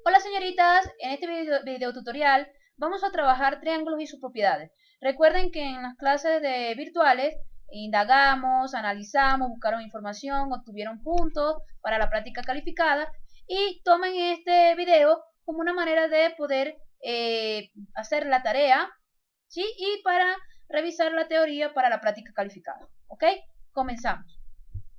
Hola señoritas, en este video tutorial vamos a trabajar triángulos y sus propiedades. Recuerden que en las clases virtuales indagamos, analizamos, buscaron información, obtuvieron puntos para la práctica calificada y tomen este video como una manera de poder hacer la tarea, ¿sí? Y para revisar la teoría para la práctica calificada. ¿Ok? Comenzamos.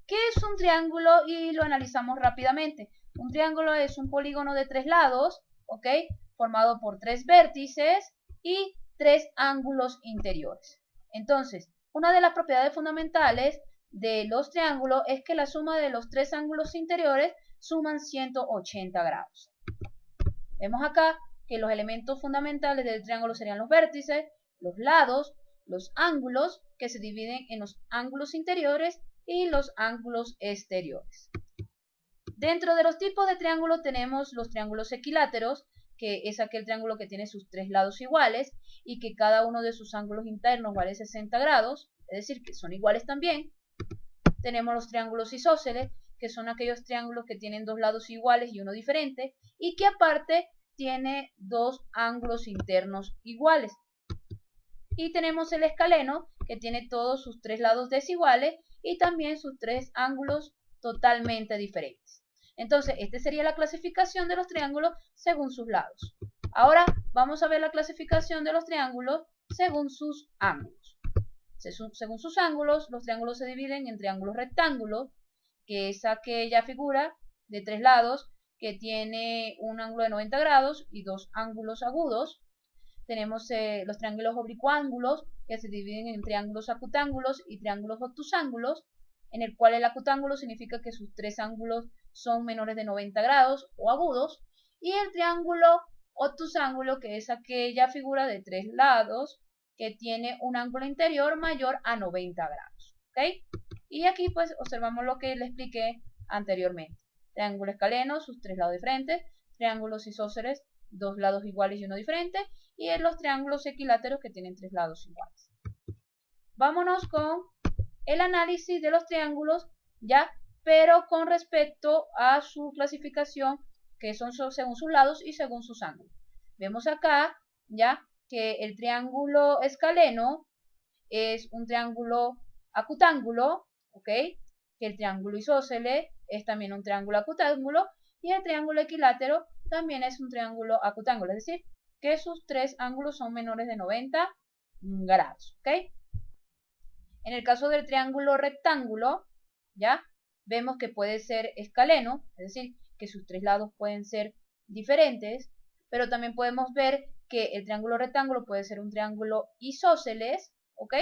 ¿Qué es un triángulo? Y lo analizamos rápidamente. Un triángulo es un polígono de tres lados, ¿ok? Formado por tres vértices y tres ángulos interiores. Entonces, una de las propiedades fundamentales de los triángulos es que la suma de los tres ángulos interiores suman 180 grados. Vemos acá que los elementos fundamentales del triángulo serían los vértices, los lados, los ángulos, que se dividen en los ángulos interiores y los ángulos exteriores. Dentro de los tipos de triángulos tenemos los triángulos equiláteros, que es aquel triángulo que tiene sus tres lados iguales y que cada uno de sus ángulos internos vale 60 grados, es decir, que son iguales también. Tenemos los triángulos isósceles, que son aquellos triángulos que tienen dos lados iguales y uno diferente, y que aparte tiene dos ángulos internos iguales. Y tenemos el escaleno, que tiene todos sus tres lados desiguales y también sus tres ángulos totalmente diferentes. Entonces, esta sería la clasificación de los triángulos según sus lados. Ahora vamos a ver la clasificación de los triángulos según sus ángulos. Según sus ángulos, los triángulos se dividen en triángulos rectángulos, que es aquella figura de tres lados que tiene un ángulo de 90 grados y dos ángulos agudos. Tenemos los triángulos oblicuángulos, que se dividen en triángulos acutángulos y triángulos obtusángulos, en el cual el acutángulo significa que sus tres ángulos son menores de 90 grados o agudos, y el triángulo obtusángulo, que es aquella figura de tres lados que tiene un ángulo interior mayor a 90 grados. ¿Ok? Y aquí pues observamos lo que le expliqué anteriormente. Triángulo escaleno, sus tres lados diferentes, triángulos isósceles, dos lados iguales y uno diferente, y en los triángulos equiláteros que tienen tres lados iguales. Vámonos con el análisis de los triángulos, ya, pero con respecto a su clasificación, que son según sus lados y según sus ángulos. Vemos acá, ya, que el triángulo escaleno es un triángulo acutángulo, ¿ok? Que el triángulo isósceles es también un triángulo acutángulo y el triángulo equilátero también es un triángulo acutángulo, es decir, que sus tres ángulos son menores de 90 grados, ¿ok? En el caso del triángulo rectángulo, ¿ya? Vemos que puede ser escaleno, es decir, que sus tres lados pueden ser diferentes, pero también podemos ver que el triángulo rectángulo puede ser un triángulo isósceles, ¿ok?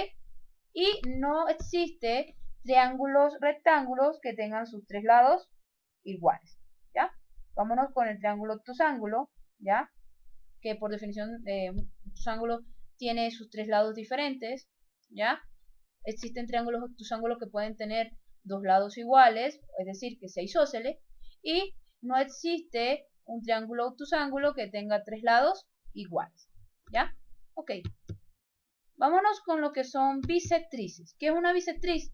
Y no existe triángulos rectángulos que tengan sus tres lados iguales, ¿ya? Vámonos con el triángulo obtusángulo, ¿ya? Que por definición un obtusángulo tiene sus tres lados diferentes, ¿ya? Existen triángulos obtusángulos que pueden tener dos lados iguales, es decir, que sea isósceles, y no existe un triángulo obtusángulo que tenga tres lados iguales, ¿ya? Ok. Vámonos con lo que son bisectrices. ¿Qué es una bisectriz?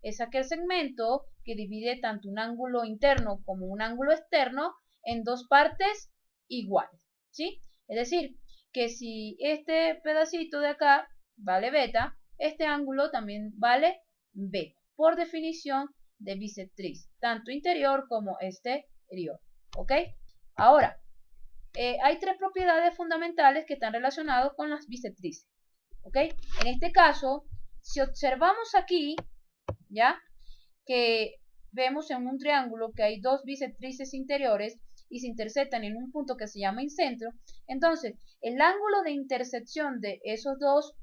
Es aquel segmento que divide tanto un ángulo interno como un ángulo externo en dos partes iguales, ¿sí? Es decir, que si este pedacito de acá vale beta, este ángulo también vale beta, por definición de bisectriz, tanto interior como exterior, ¿ok? Ahora, hay tres propiedades fundamentales que están relacionadas con las bisectrices. ¿Ok? En este caso, si observamos aquí, ¿ya? Que vemos en un triángulo que hay dos bisectrices interiores y se intersectan en un punto que se llama incentro, entonces el ángulo de intersección de esos dos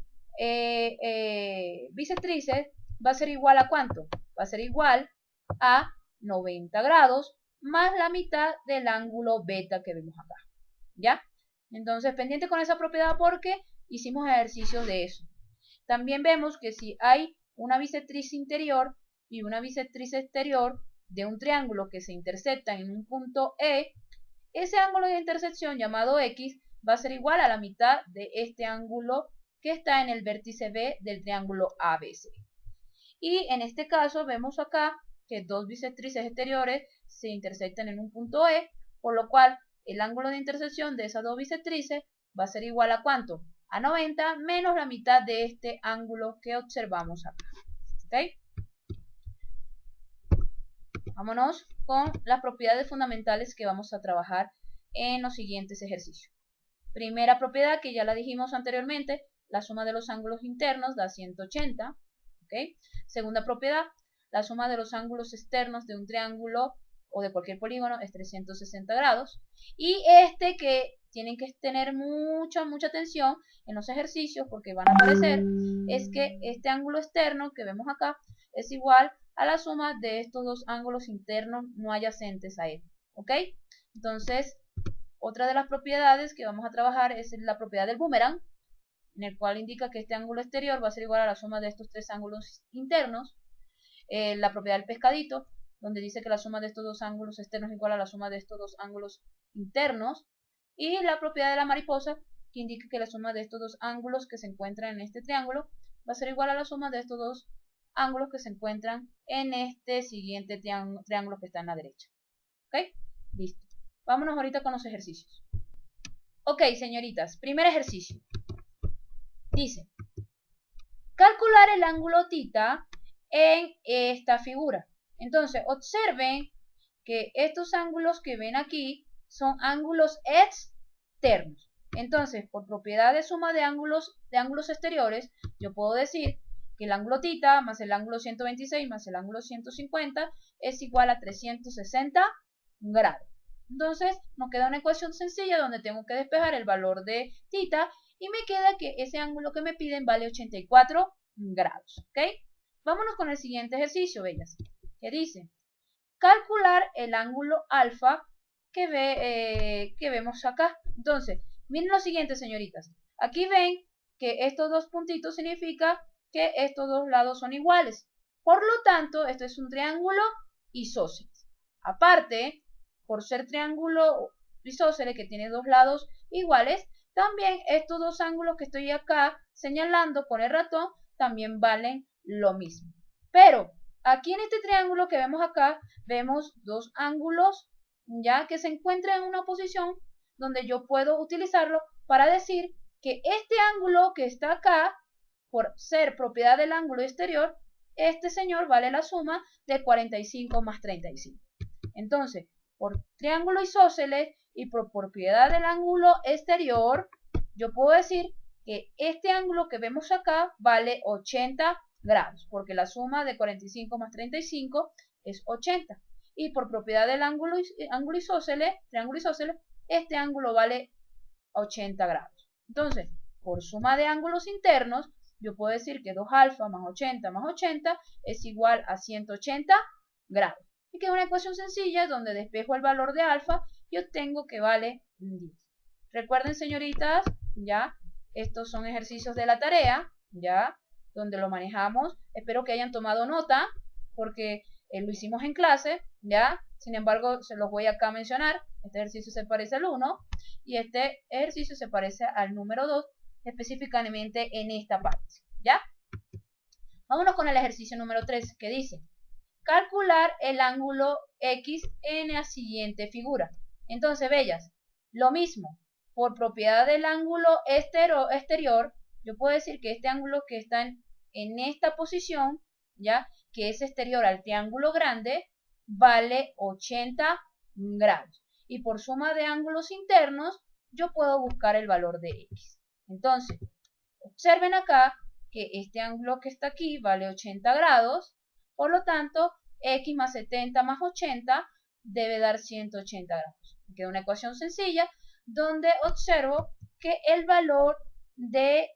bisectrices va a ser igual a ¿cuánto? Va a ser igual a 90 grados más la mitad del ángulo beta que vemos acá, ¿ya? Entonces, pendiente con esa propiedad porque hicimos ejercicios de eso. También vemos que si hay una bisectriz interior y una bisectriz exterior de un triángulo que se intersectan en un punto E, ese ángulo de intersección llamado X va a ser igual a la mitad de este ángulo que está en el vértice B del triángulo ABC. Y en este caso vemos acá que dos bisectrices exteriores se intersectan en un punto E, por lo cual el ángulo de intersección de esas dos bisectrices va a ser igual a ¿cuánto? A 90 menos la mitad de este ángulo que observamos acá. ¿Ok? Vámonos con las propiedades fundamentales que vamos a trabajar en los siguientes ejercicios. Primera propiedad, que ya la dijimos anteriormente, la suma de los ángulos internos da 180. ¿Okay? Segunda propiedad, la suma de los ángulos externos de un triángulo o de cualquier polígono es 360 grados. Y que tienen que tener mucha atención en los ejercicios porque van a aparecer, es que este ángulo externo que vemos acá es igual a la suma de estos dos ángulos internos no adyacentes a él. ¿Ok? Entonces, otra de las propiedades que vamos a trabajar es la propiedad del boomerang, en el cual indica que este ángulo exterior va a ser igual a la suma de estos tres ángulos internos. La propiedad del pescadito, donde dice que la suma de estos dos ángulos externos es igual a la suma de estos dos ángulos internos. Y la propiedad de la mariposa, que indica que la suma de estos dos ángulos que se encuentran en este triángulo va a ser igual a la suma de estos dos ángulos que se encuentran en este siguiente triángulo que está en la derecha. ¿Ok? Listo. Vámonos ahorita con los ejercicios. Ok, señoritas, primer ejercicio. Dice, calcular el ángulo θ en esta figura. Entonces, observen que estos ángulos que ven aquí son ángulos externos. Entonces, por propiedad de suma de ángulos exteriores, yo puedo decir que el ángulo θ más el ángulo 126 más el ángulo 150 es igual a 360 grados. Entonces, nos queda una ecuación sencilla donde tengo que despejar el valor de θ y me queda que ese ángulo que me piden vale 84 grados. ¿Ok? Vámonos con el siguiente ejercicio, bellas, que dice, calcular el ángulo alfa que vemos acá. Entonces, miren lo siguiente, señoritas. Aquí ven que estos dos puntitos significa que estos dos lados son iguales. Por lo tanto, esto es un triángulo isósceles. Aparte, por ser triángulo isósceles que tiene dos lados iguales, también estos dos ángulos que estoy acá señalando con el ratón también valen lo mismo. Pero aquí en este triángulo que vemos acá, vemos dos ángulos ya que se encuentran en una posición donde yo puedo utilizarlo para decir que este ángulo que está acá, por ser propiedad del ángulo exterior, este señor vale la suma de 45 más 35. Entonces, por triángulo isósceles y por propiedad del ángulo exterior, yo puedo decir que este ángulo que vemos acá vale 80 grados, porque la suma de 45 más 35 es 80. Y por propiedad del triángulo isósceles, este ángulo vale 80 grados. Entonces, por suma de ángulos internos, yo puedo decir que 2 alfa más 80 es igual a 180 grados. Y queda una ecuación sencilla donde despejo el valor de alfa y obtengo que vale 10. Recuerden, señoritas, ya, estos son ejercicios de la tarea, ya, donde lo manejamos. Espero que hayan tomado nota, porque lo hicimos en clase, ya. Sin embargo, se los voy acá a mencionar. Este ejercicio se parece al 1 y este ejercicio se parece al número 2, específicamente en esta parte, ¿ya? Vámonos con el ejercicio número 3, que dice, calcular el ángulo X en la siguiente figura. Entonces, bellas, lo mismo, por propiedad del ángulo exterior, yo puedo decir que este ángulo que está en esta posición, ya, que es exterior al triángulo grande, vale 80 grados. Y por suma de ángulos internos, yo puedo buscar el valor de X. Entonces, observen acá que este ángulo que está aquí vale 80 grados, por lo tanto, X más 70 más 80 debe dar 180 grados. Me queda una ecuación sencilla donde observo que el valor de,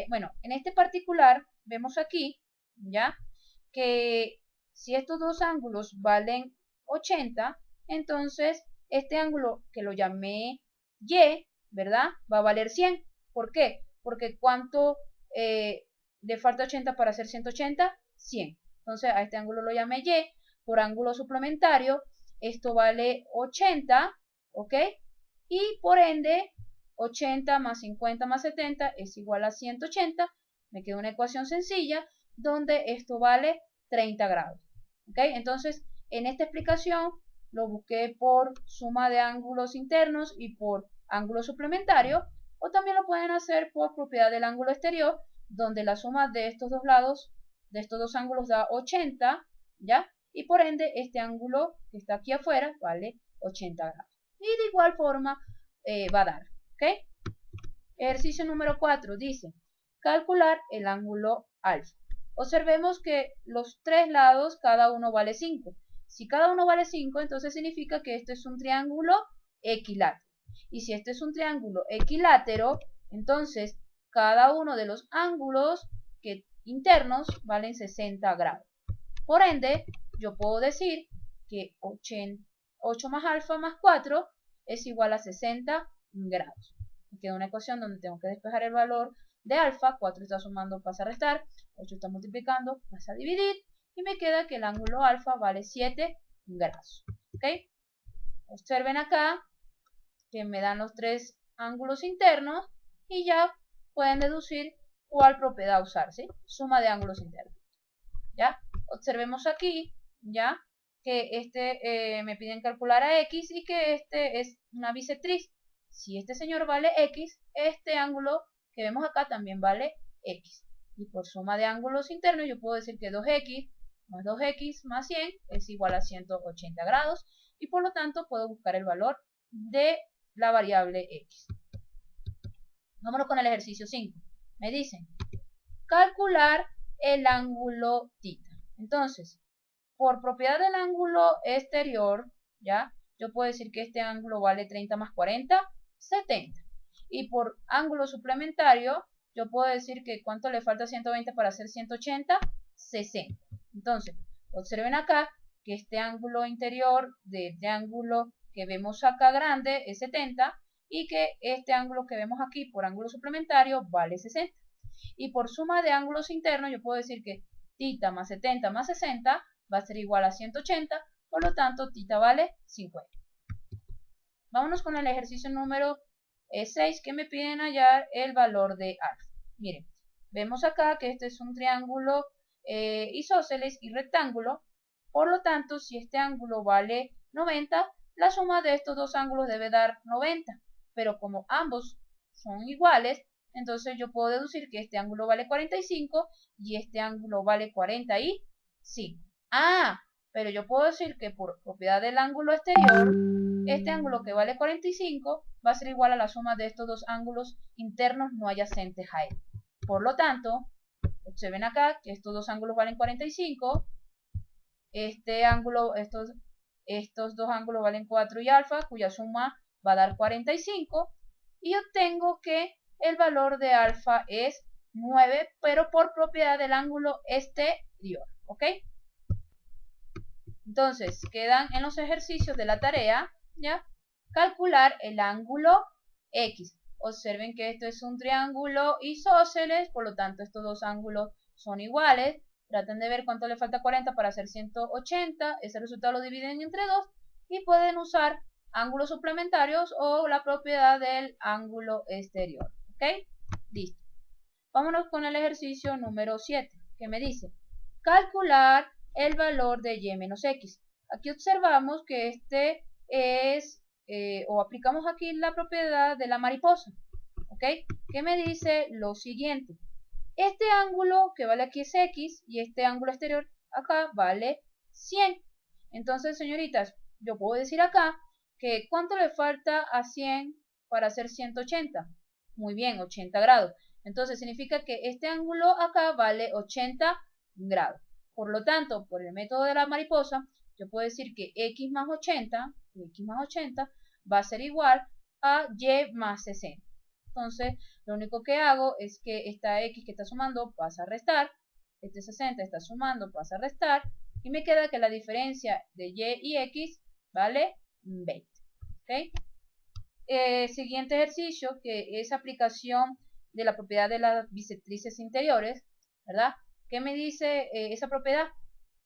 bueno, en este particular, vemos aquí, ¿ya? Que si estos dos ángulos valen 80, entonces este ángulo que lo llamé Y, ¿verdad? Va a valer 100. ¿Por qué? Porque ¿cuánto le falta 80 para hacer 180? 100. Entonces a este ángulo lo llamé Y. Por ángulo suplementario, esto vale 80, ¿ok? Y por ende, 80 más 50 más 70 es igual a 180. Me queda una ecuación sencilla donde esto vale 30 grados. ¿Ok? Entonces, en esta explicación lo busqué por suma de ángulos internos y por ángulo suplementario, o también lo pueden hacer por propiedad del ángulo exterior, donde la suma de estos dos lados, de estos dos ángulos da 80, ¿ya? Y por ende este ángulo que está aquí afuera vale 80 grados. Y de igual forma va a dar, ¿ok? Ejercicio número 4 dice, calcular el ángulo alfa. Observemos que los tres lados cada uno vale 5. Si cada uno vale 5, entonces significa que este es un triángulo equilátero. Y si este es un triángulo equilátero, entonces cada uno de los ángulos internos valen 60 grados. Por ende, yo puedo decir que 8 más alfa más 4 es igual a 60 grados. Me queda una ecuación donde tengo que despejar el valor de alfa, 4 está sumando, pasa a restar, 8 está multiplicando, pasa a dividir, y me queda que el ángulo alfa vale 7 grados. ¿Ok? Observen acá que me dan los tres ángulos internos y ya pueden deducir cuál propiedad usar, ¿sí? Suma de ángulos internos. ¿Ya? Observemos aquí, ¿ya? Que me piden calcular a X y que este es una bisectriz. Si este señor vale X, este ángulo que vemos acá también vale X. Y por suma de ángulos internos yo puedo decir que 2X más 2X más 100 es igual a 180 grados. Y por lo tanto puedo buscar el valor de la variable X. Vámonos con el ejercicio 5. Me dicen, calcular el ángulo θ. Entonces, por propiedad del ángulo exterior, ¿ya? Yo puedo decir que este ángulo vale 30 más 40, 70. Y por ángulo suplementario, yo puedo decir que cuánto le falta a 120 para hacer 180, 60. Entonces, observen acá que este ángulo interior de este ángulo que vemos acá grande es 70 y que este ángulo que vemos aquí por ángulo suplementario vale 60. Y por suma de ángulos internos yo puedo decir que θ más 70 más 60 va a ser igual a 180, por lo tanto θ vale 50. Vámonos con el ejercicio número 6 que me piden hallar el valor de alfa. Miren, vemos acá que este es un triángulo isósceles y rectángulo, por lo tanto si este ángulo vale 90, la suma de estos dos ángulos debe dar 90, pero como ambos son iguales, entonces yo puedo deducir que este ángulo vale 45 y este ángulo vale 45. Ah, pero yo puedo decir que por propiedad del ángulo exterior, este ángulo que vale 45 va a ser igual a la suma de estos dos ángulos internos no adyacentes a él. Por lo tanto, observen acá que estos dos ángulos valen 45, estos dos ángulos valen 4 y alfa, cuya suma va a dar 45, y obtengo que el valor de alfa es 9, pero por propiedad del ángulo exterior, ¿ok? Entonces, quedan en los ejercicios de la tarea, ¿ya? Calcular el ángulo X. Observen que esto es un triángulo isósceles, por lo tanto estos dos ángulos son iguales. Traten de ver cuánto le falta 40 para hacer 180. Ese resultado lo dividen entre 2 y pueden usar ángulos suplementarios o la propiedad del ángulo exterior. ¿Ok? Listo. Vámonos con el ejercicio número 7, que me dice calcular el valor de y menos x. Aquí observamos que este es, o aplicamos aquí la propiedad de la mariposa, ¿ok? Que me dice lo siguiente. Este ángulo que vale aquí es x y este ángulo exterior acá vale 100. Entonces, señoritas, yo puedo decir acá que ¿cuánto le falta a 100 para hacer 180? Muy bien, 80 grados. Entonces significa que este ángulo acá vale 80 grados. Por lo tanto, por el método de la mariposa, yo puedo decir que x más 80 va a ser igual a y más 60. Entonces, lo único que hago es que esta x que está sumando pasa a restar, este 60 está sumando, pasa a restar, y me queda que la diferencia de y x vale 20. ¿Okay? Siguiente ejercicio, que es aplicación de la propiedad de las bisectrices interiores, ¿verdad? ¿Qué me dice esa propiedad?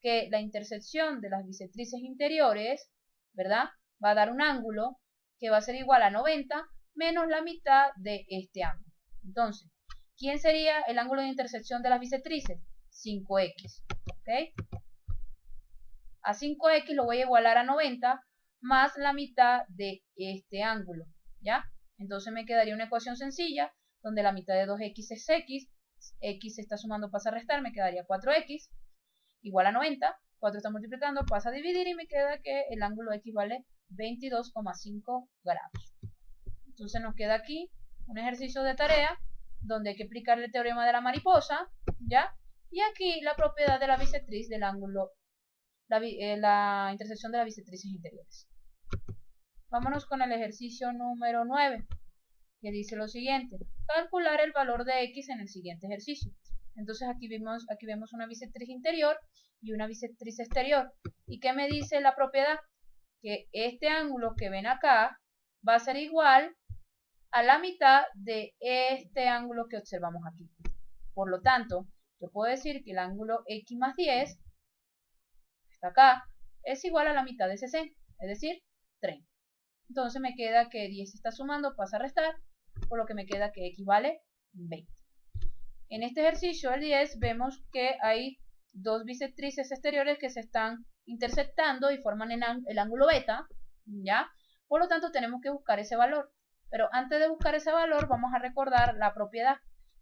Que la intersección de las bisectrices interiores, ¿verdad? Va a dar un ángulo que va a ser igual a 90 menos la mitad de este ángulo. Entonces, ¿quién sería el ángulo de intersección de las bisectrices? 5x, ¿ok? A 5x lo voy a igualar a 90, más la mitad de este ángulo, ¿ya? Entonces me quedaría una ecuación sencilla, donde la mitad de 2x es x, x se está sumando, pasa a restar, me quedaría 4x, igual a 90, 4 está multiplicando, pasa a dividir y me queda que el ángulo x vale 22,5 grados. Entonces nos queda aquí un ejercicio de tarea donde hay que aplicar el teorema de la mariposa, ¿ya? Y aquí la propiedad de la bisectriz del ángulo, la intersección de las bisectrices interiores. Vámonos con el ejercicio número 9, que dice lo siguiente: calcular el valor de x en el siguiente ejercicio. Entonces aquí vemos una bisectriz interior y una bisectriz exterior. ¿Y qué me dice la propiedad? Que este ángulo que ven acá va a ser igual a la mitad de este ángulo que observamos aquí. Por lo tanto, yo puedo decir que el ángulo x más 10, está acá, es igual a la mitad de 60, es decir, 30. Entonces me queda que 10 se está sumando, pasa a restar, por lo que me queda que x vale 20. En este ejercicio, el 10, vemos que hay dos bisectrices exteriores que se están intersectando y forman el ángulo beta, ¿ya? Por lo tanto, tenemos que buscar ese valor. Pero antes de buscar ese valor, vamos a recordar la propiedad.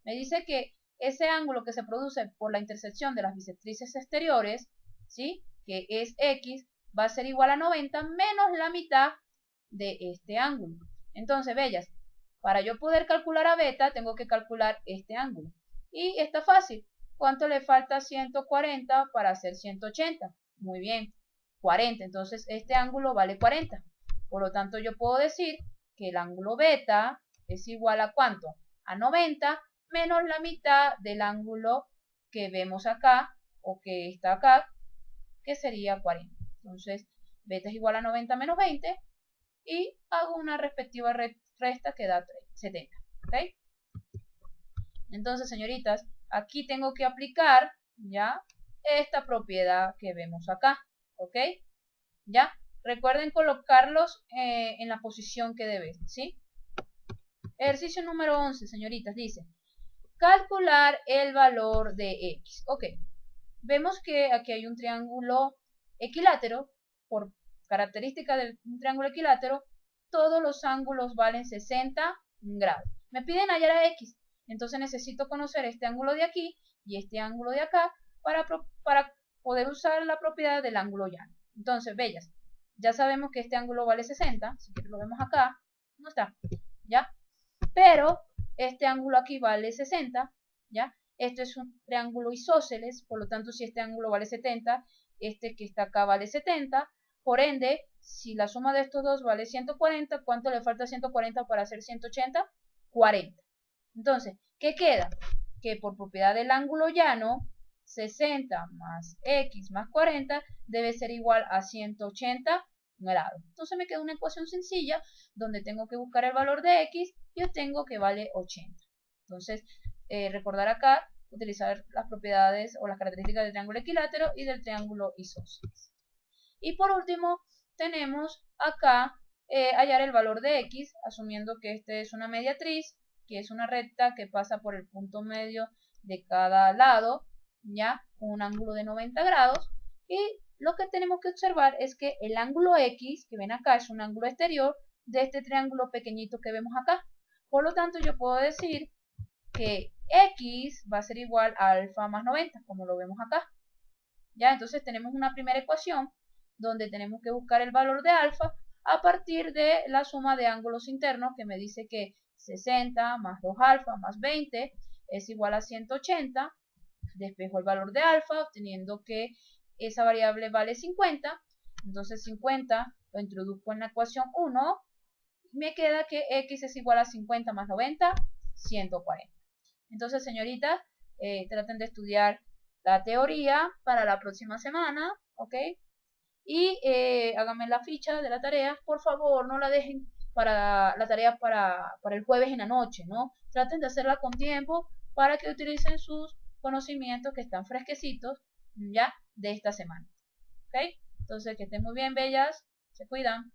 Me dice que ese ángulo que se produce por la intersección de las bisectrices exteriores, ¿sí?, que es x, va a ser igual a 90 menos la mitad de este ángulo. Entonces, bellas, para yo poder calcular a beta, tengo que calcular este ángulo. Y está fácil. ¿Cuánto le falta a 140 para hacer 180? Muy bien, 40. Entonces, este ángulo vale 40. Por lo tanto, yo puedo decir que el ángulo beta es igual a ¿cuánto? A 90 menos la mitad del ángulo que vemos acá, o que está acá, que sería 40. Entonces, beta es igual a 90 menos 20, y hago una respectiva resta que da 70. ¿Ok? Entonces, señoritas, aquí tengo que aplicar, ¿ya?, esta propiedad que vemos acá. ¿Ok? ¿Ya? Recuerden colocarlos en la posición que debe, ¿sí? Ejercicio número 11, señoritas, dice: calcular el valor de x. Ok, vemos que aquí hay un triángulo equilátero. Por característica de un triángulo equilátero, todos los ángulos valen 60 grados. Me piden hallar a x, entonces necesito conocer este ángulo de aquí y este ángulo de acá para poder usar la propiedad del ángulo llano. Entonces, bellas, ya sabemos que este ángulo vale 60, si lo vemos acá, no está, ¿ya? Pero este ángulo aquí vale 60, ¿ya? Esto es un triángulo isósceles, por lo tanto, si este ángulo vale 70, este que está acá vale 70, por ende, si la suma de estos dos vale 140, ¿cuánto le falta a 140 para hacer 180? 40. Entonces, ¿qué queda? Que por propiedad del ángulo llano, 60 más x más 40 debe ser igual a 180 grados. Entonces me queda una ecuación sencilla donde tengo que buscar el valor de x y obtengo que vale 80. Entonces, recordar acá, utilizar las propiedades o las características del triángulo equilátero y del triángulo isósceles. Y por último, tenemos acá hallar el valor de x, asumiendo que este es una mediatriz, que es una recta que pasa por el punto medio de cada lado, ya, con un ángulo de 90 grados. Y lo que tenemos que observar es que el ángulo x, que ven acá, es un ángulo exterior de este triángulo pequeñito que vemos acá. Por lo tanto, yo puedo decir que x va a ser igual a alfa más 90, como lo vemos acá. Ya, entonces tenemos una primera ecuación donde tenemos que buscar el valor de alfa a partir de la suma de ángulos internos, que me dice que 60 más 2 alfa más 20 es igual a 180. Despejo el valor de alfa, obteniendo que esa variable vale 50. Entonces 50 lo introduzco en la ecuación 1. Me queda que x es igual a 50 más 90, 140. Entonces, señoritas, traten de estudiar la teoría para la próxima semana, ¿ok? Y háganme la ficha de la tarea. Por favor, no la dejen para la tarea para el jueves en la noche, ¿no? Traten de hacerla con tiempo para que utilicen sus conocimientos que están fresquecitos, ya, de esta semana. ¿Ok? Entonces, que estén muy bien, bellas. Se cuidan.